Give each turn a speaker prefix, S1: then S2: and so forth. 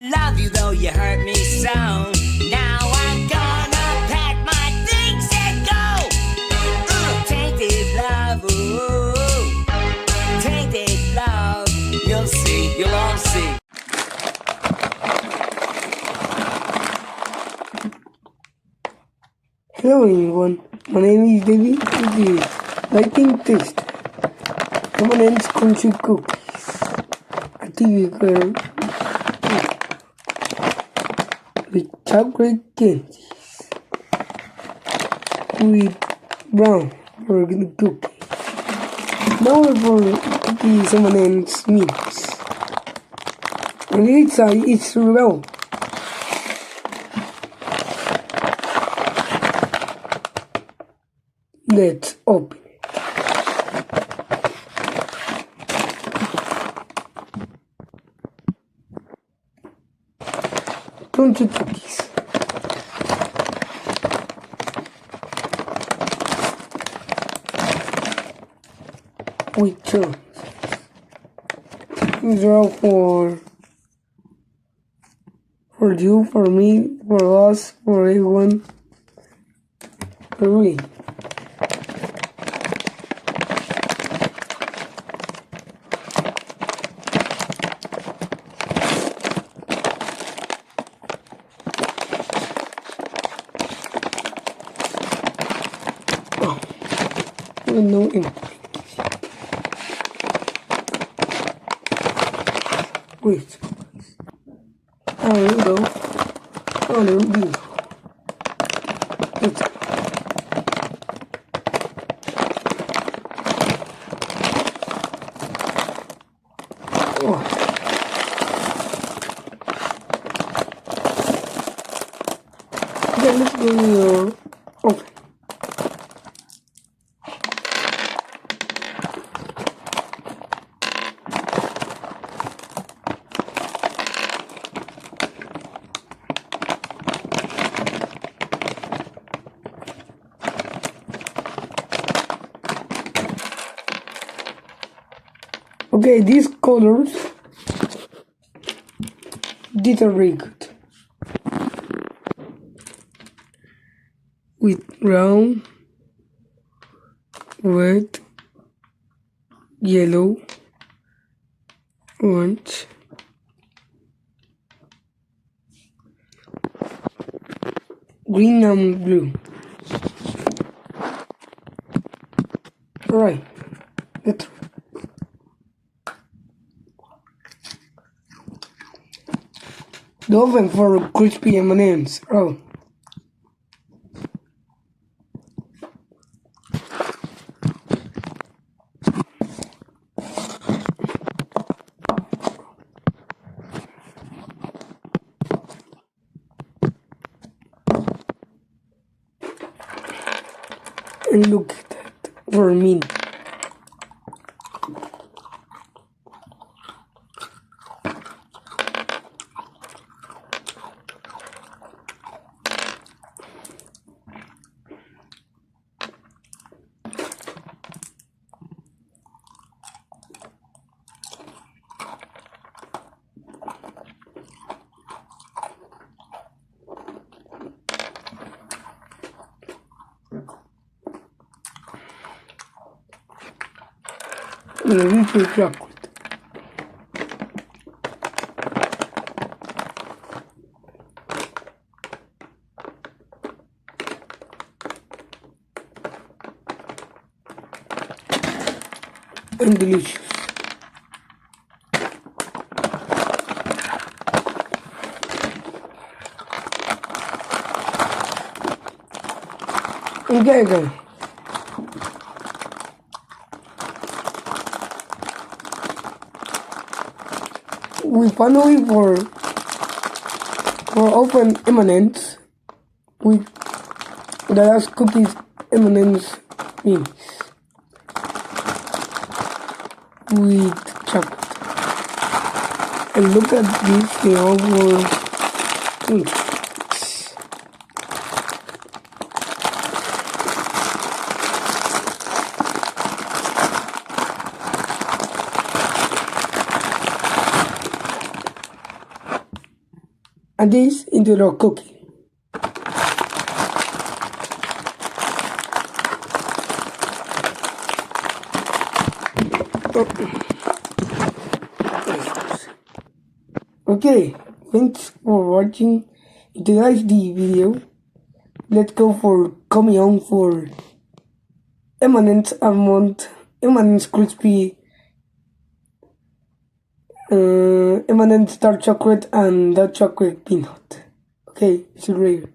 S1: Love you though you hurt me so. Now I'm gonna pack my things and go. Tainted love, ooh. Tainted love. You'll see, you'll all see.
S2: Hello everyone, my name is David. This is Lighting Test. M&M's Country Cookies. A TV girl with chocolate candies with brown for the cookie. Now for cookies M&M's mix. On the inside it's round. Let's open it. Country cookies. With chunks. These are all for you, for me, for us, for everyone, for me. No ink. Wait. There we go. Oh, there we go. Let's go. Oh. Okay, let's go. Open. Okay, these colors, these are very good. With brown, red, yellow, orange, green and blue. Alright, let's the oven for crispy M&M's. Oh. And look at that for a minute. And a little chocolate. And delicious. Okay, guys. We finally for open M&M's with the last cookies M&M's mix with chocolate. And look at this, they all were good. and this into the cookie. Okay, thanks for watching. If you liked the video, let's go for coming on for M&M's Almond, M&M's Crispy, M&M's Dark Chocolate, and Dark Chocolate Peanut. Okay, see you later.